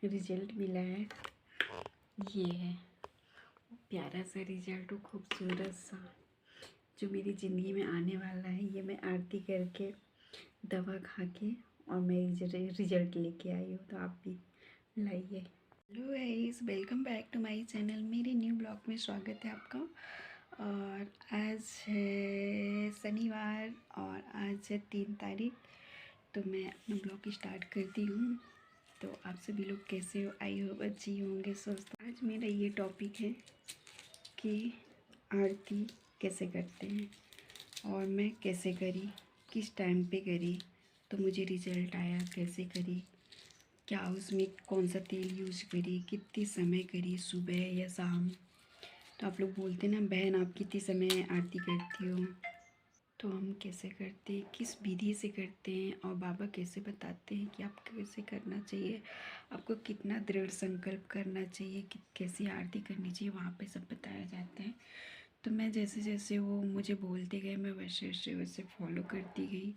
Result मिला है। ये है प्यारा सा रिजल्ट, खूबसूरत सा, जो मेरी ज़िंदगी में आने वाला है। ये मैं आरती करके, दवा खा के, और मैं रिजल्ट लेके आई हूँ। तो आप भी लाइए। Hello guys, welcome back to my channel. मेरे न्यू ब्लॉग में स्वागत है आपका। और आज है शनिवार और आज है 3 तारीख। तो मैं अपना ब्लॉग स्टार्ट करती हूँ। तो आप सभी लोग कैसे हो? आई होप अच्छी होंगे, स्वस्थ। आज मेरा ये टॉपिक है कि आरती कैसे करते हैं और मैं कैसे करी, किस टाइम पे करी, तो मुझे रिज़ल्ट आया, कैसे करी, क्या उसमें कौन सा तेल यूज करी, कितने समय करी, सुबह या शाम। तो आप लोग बोलते ना, बहन आप कितने समय आरती करती हो, तो हम कैसे करते हैं, किस विधि से करते हैं, और बाबा कैसे बताते हैं कि आपको कैसे करना चाहिए, आपको कितना दृढ़ संकल्प करना चाहिए, कि कैसी आरती करनी चाहिए, वहाँ पे सब बताया जाता है। तो मैं जैसे जैसे वो मुझे बोलते गए, मैं वैसे वैसे वैसे फॉलो करती गई।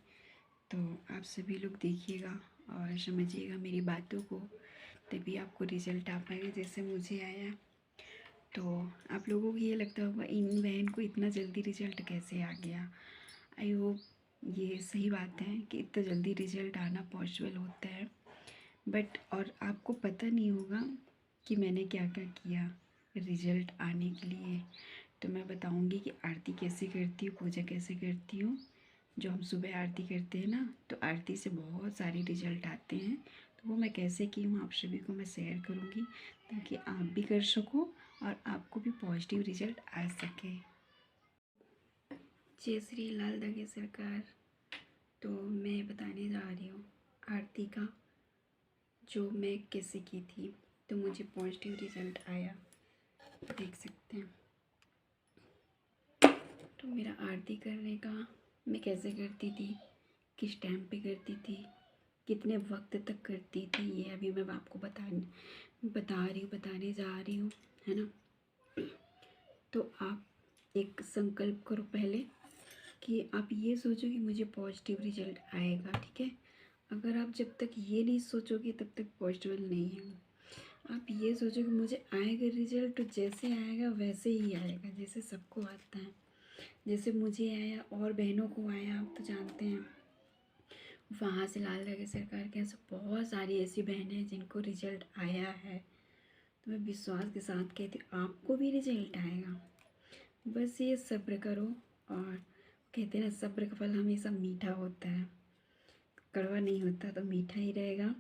तो आप सभी लोग देखिएगा और समझिएगा मेरी बातों को, तभी आपको रिज़ल्ट आ पाएगा जैसे मुझे आया। तो आप लोगों को ये लगता होगा, इन बहन को इतना जल्दी रिज़ल्ट कैसे आ गया। आई होप ये सही बात है कि इतना जल्दी रिज़ल्ट आना पॉसिबल होता है। बट और आपको पता नहीं होगा कि मैंने क्या क्या किया रिज़ल्ट आने के लिए। तो मैं बताऊंगी कि आरती कैसे करती हूँ, पूजा कैसे करती हूँ। जो हम सुबह आरती करते हैं ना, तो आरती से बहुत सारे रिज़ल्ट आते हैं। तो वो मैं कैसे की हूँ आप सभी को मैं शेयर करूँगी, ताकि आप भी कर सको और आपको भी पॉजिटिव रिज़ल्ट आ सके। जय श्री लाल धागे सरकार। तो मैं बताने जा रही हूँ आरती का, जो मैं कैसे की थी, तो मुझे पॉजिटिव रिज़ल्ट आया, देख सकते हैं। तो मेरा आरती करने का, मैं कैसे करती थी, किस टाइम पे करती थी, कितने वक्त तक करती थी, ये अभी मैं आपको बताने जा रही हूँ, है ना। तो आप एक संकल्प करो पहले कि आप ये सोचो कि मुझे पॉजिटिव रिज़ल्ट आएगा, ठीक है। अगर आप जब तक ये नहीं सोचोगे तब तक पॉजिटिव नहीं है। आप ये सोचो कि मुझे आएगा रिज़ल्ट, तो जैसे आएगा वैसे ही आएगा, जैसे सबको आता है, जैसे मुझे आया और बहनों को आया। आप तो जानते हैं वहाँ से लाल धागे सरकार के यहाँ से बहुत सारी ऐसी बहनें हैं जिनको रिज़ल्ट आया है। तो मैं विश्वास के साथ कहती हूँ आपको भी रिज़ल्ट आएगा। बस ये सब्र करो, और कहते हैं ना, सब्र का फल हमेशा मीठा होता है, कड़वा नहीं होता, तो मीठा ही रहेगा।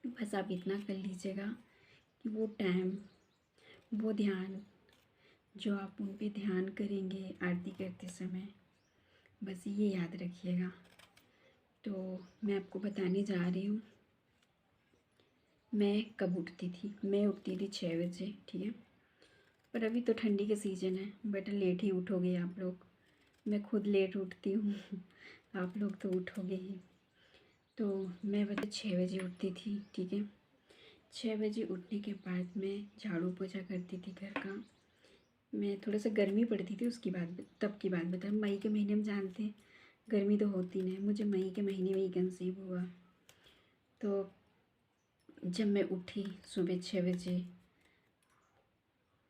बस आप इतना कर लीजिएगा कि वो टाइम, वो ध्यान, जो आप उन पे ध्यान करेंगे आरती करते समय, बस ये याद रखिएगा। तो मैं आपको बताने जा रही हूँ मैं कब उठती थी। मैं उठती थी 6 बजे, ठीक है। पर अभी तो ठंडी का सीज़न है, बेटा लेट ही उठोगे आप लोग। मैं खुद लेट उठती हूँ आप लोग तो उठोगे ही। तो मैं बता 6 बजे उठती थी, ठीक है। 6 बजे उठने के बाद मैं झाड़ू पोछा करती थी घर का। मैं थोड़ा सा गर्मी पड़ती थी उसकी बात, तब की बात बता, मई के महीने में जानते हैं गर्मी तो होती नहीं। मुझे मई के महीने में ही कंसीव हुआ। तो जब मैं उठी सुबह 6 बजे,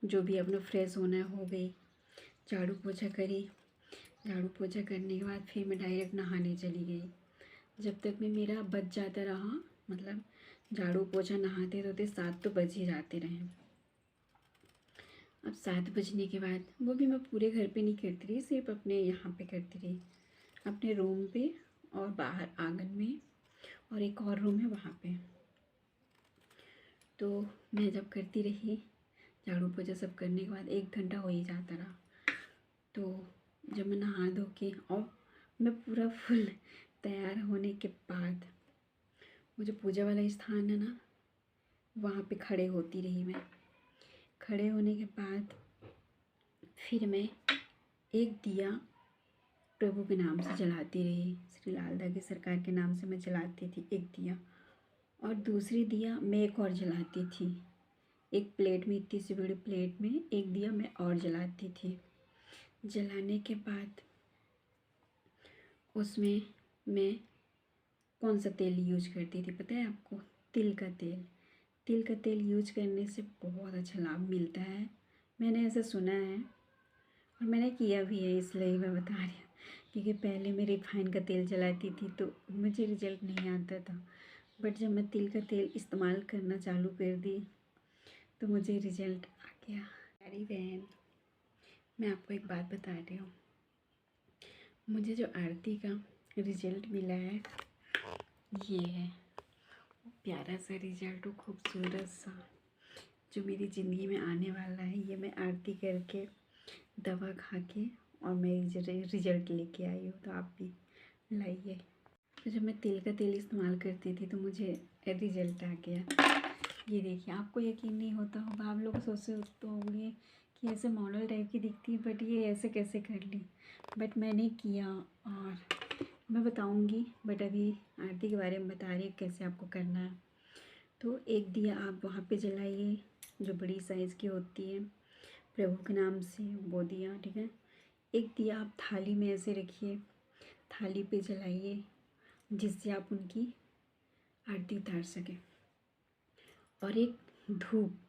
जो भी अपना फ्रेश होना हो गई, झाड़ू पोछा करी। झाड़ू पोछा करने के बाद फिर मैं डायरेक्ट नहाने चली गई। जब तक में मेरा बच जाता रहा, मतलब झाड़ू पोछा नहाते धोते 7 तो बज ही जाते रहे। अब 7 बजने के बाद, वो भी मैं पूरे घर पे नहीं करती रही, सिर्फ अपने यहाँ पे करती रही, अपने रूम पे और बाहर आंगन में, और एक और रूम है वहाँ पे। तो मैं जब करती रही झाड़ू पोछा सब करने के बाद 1 घंटा हो ही जाता रहा। तो जब मैं नहा धो के और मैं पूरा फुल तैयार होने के बाद, वो जो पूजा वाला स्थान है ना, वहाँ पे खड़े होती रही मैं। खड़े होने के बाद फिर मैं एक दिया प्रभु के नाम से जलाती रही, श्री लाल धागे सरकार के नाम से मैं जलाती थी एक दिया। और दूसरी दिया मैं एक और जलाती थी, एक प्लेट में, इतनी सी बड़ी प्लेट में एक दिया मैं और जलाती थी। जलाने के बाद उसमें मैं कौन सा तेल यूज करती थी पता है आपको? तिल का तेल। तिल का तेल यूज करने से बहुत अच्छा लाभ मिलता है, मैंने ऐसा सुना है और मैंने किया भी है, इसलिए मैं बता रही हूँ। क्योंकि पहले मैं रिफाइन का तेल चलाती थी तो मुझे रिजल्ट नहीं आता था, बट जब मैं तिल का तेल इस्तेमाल करना चालू कर दी तो मुझे रिजल्ट आ गया। प्यारी बहन, मैं आपको एक बात बता रही हूँ, मुझे जो आरती का रिजल्ट मिला है ये है, प्यारा सा रिजल्ट, खूबसूरत सा, जो मेरी ज़िंदगी में आने वाला है। ये मैं आरती करके, दवा खा के, और मैं रिजल्ट लेके आई हूँ, तो आप भी लाइए। तो जब मैं तिल का तेल इस्तेमाल करती थी तो मुझे रिजल्ट आ गया। ये देखिए, आपको यकीन नहीं होता होगा, आप लोग सोचते होंगे कि ऐसे मॉडल टाइप की दिखती है, बट ये ऐसे कैसे कर ली, बट मैंने किया और मैं बताऊंगी। बट अभी आरती के बारे में बता रही हूँ कैसे आपको करना है। तो एक दिया आप वहाँ पे जलाइए, जो बड़ी साइज़ की होती है, प्रभु के नाम से वो दिया, ठीक है। एक दिया आप थाली में ऐसे रखिए, थाली पे जलाइए, जिससे आप उनकी आरती उतार सकें। और एक धूप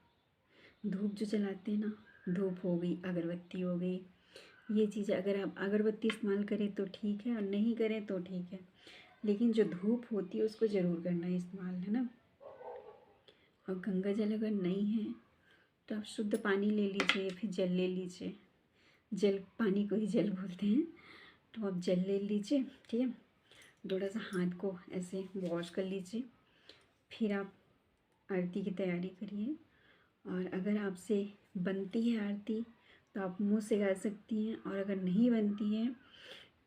जो जलाते हैं ना, धूप हो गई, अगरबत्ती हो गई, ये चीज़ अगर आप अगरबत्ती इस्तेमाल करें तो ठीक है, और नहीं करें तो ठीक है, लेकिन जो धूप होती है उसको ज़रूर करना है इस्तेमाल, है ना। और गंगा जल अगर नहीं है तो आप शुद्ध पानी ले लीजिए, फिर जल ले लीजिए, जल, पानी को ही जल बोलते हैं, तो आप जल ले लीजिए, ठीक है। थोड़ा सा हाथ को ऐसे वॉश कर लीजिए, फिर आप आरती की तैयारी करिए। और अगर आपसे बनती है आरती तो आप मुंह से गा सकती हैं, और अगर नहीं बनती है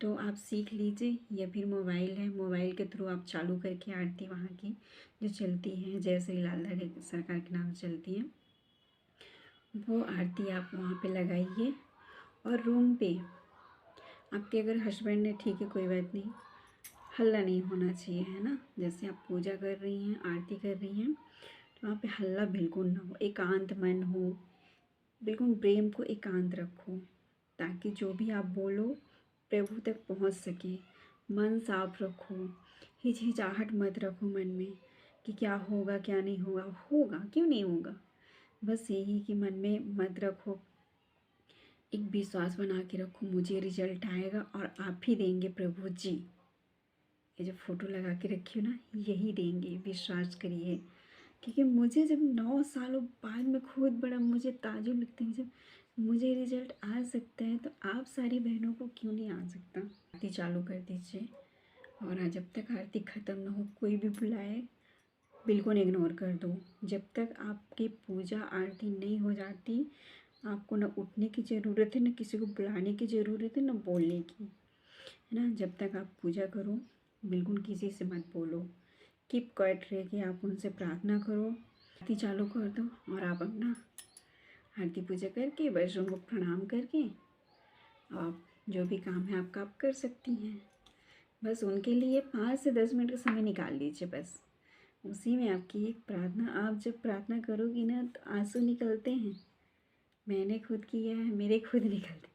तो आप सीख लीजिए, या फिर मोबाइल है, मोबाइल के थ्रू आप चालू करके आरती वहाँ की जो चलती है, जय श्री लाल सरकार के नाम से चलती है, वो आरती आप वहाँ पे लगाइए। और रूम पे आपके अगर हस्बैंड ने, ठीक है कोई बात नहीं, हल्ला नहीं होना चाहिए, है ना। जैसे आप पूजा कर रही हैं, आरती कर रही हैं, तो वहाँ पे हल्ला बिल्कुल ना हो, एकांत मन हो, बिल्कुल प्रेम को एकांत रखो, ताकि जो भी आप बोलो प्रभु तक पहुँच सके। मन साफ रखो, हिचहिचाहट मत रखो मन में कि क्या होगा क्या नहीं होगा, होगा क्यों नहीं होगा, बस यही कि मन में मत रखो, एक विश्वास बना के रखो, मुझे रिजल्ट आएगा और आप ही देंगे प्रभु जी। ये जो फ़ोटो लगा के रखी हो ना, यही देंगे, विश्वास करिए। क्योंकि मुझे जब 9 सालों बाद में खुद बड़ा मुझे ताज्जुब लगता है, जब मुझे रिजल्ट आ सकता है तो आप सारी बहनों को क्यों नहीं आ सकता। आरती चालू कर दीजिए, और जब तक आरती ख़त्म ना हो, कोई भी बुलाए बिल्कुल इग्नोर कर दो। जब तक आपकी पूजा आरती नहीं हो जाती, आपको ना उठने की ज़रूरत है, ना किसी को बुलाने की ज़रूरत है, ना बोलने की, है ना। जब तक आप पूजा करो बिल्कुल किसी से मत बोलो, कीप क्वाइट रह के आप उनसे प्रार्थना करो, आरती चालू कर दो, और आप अपना आरती पूजा करके बस उनको प्रणाम करके आप जो भी काम है आपका आप कर सकती हैं। बस उनके लिए 5 से 10 मिनट का समय निकाल लीजिए, बस उसी में आपकी एक प्रार्थना, आप जब प्रार्थना करोगी ना तो आंसू निकलते हैं, मैंने खुद किया है, मेरे खुद निकलते,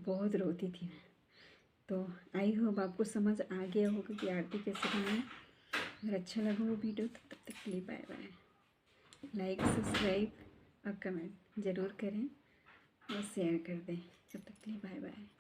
बहुत रोती थी मैं। तो आई होप आपको समझ आ गया होगा कि आरती कैसे करना है। अगर अच्छा लगा वो वीडियो तो तब तक के लिए बाय बाय। लाइक, सब्सक्राइब और कमेंट ज़रूर करें और शेयर कर दें। तब तक के लिए बाय बाय।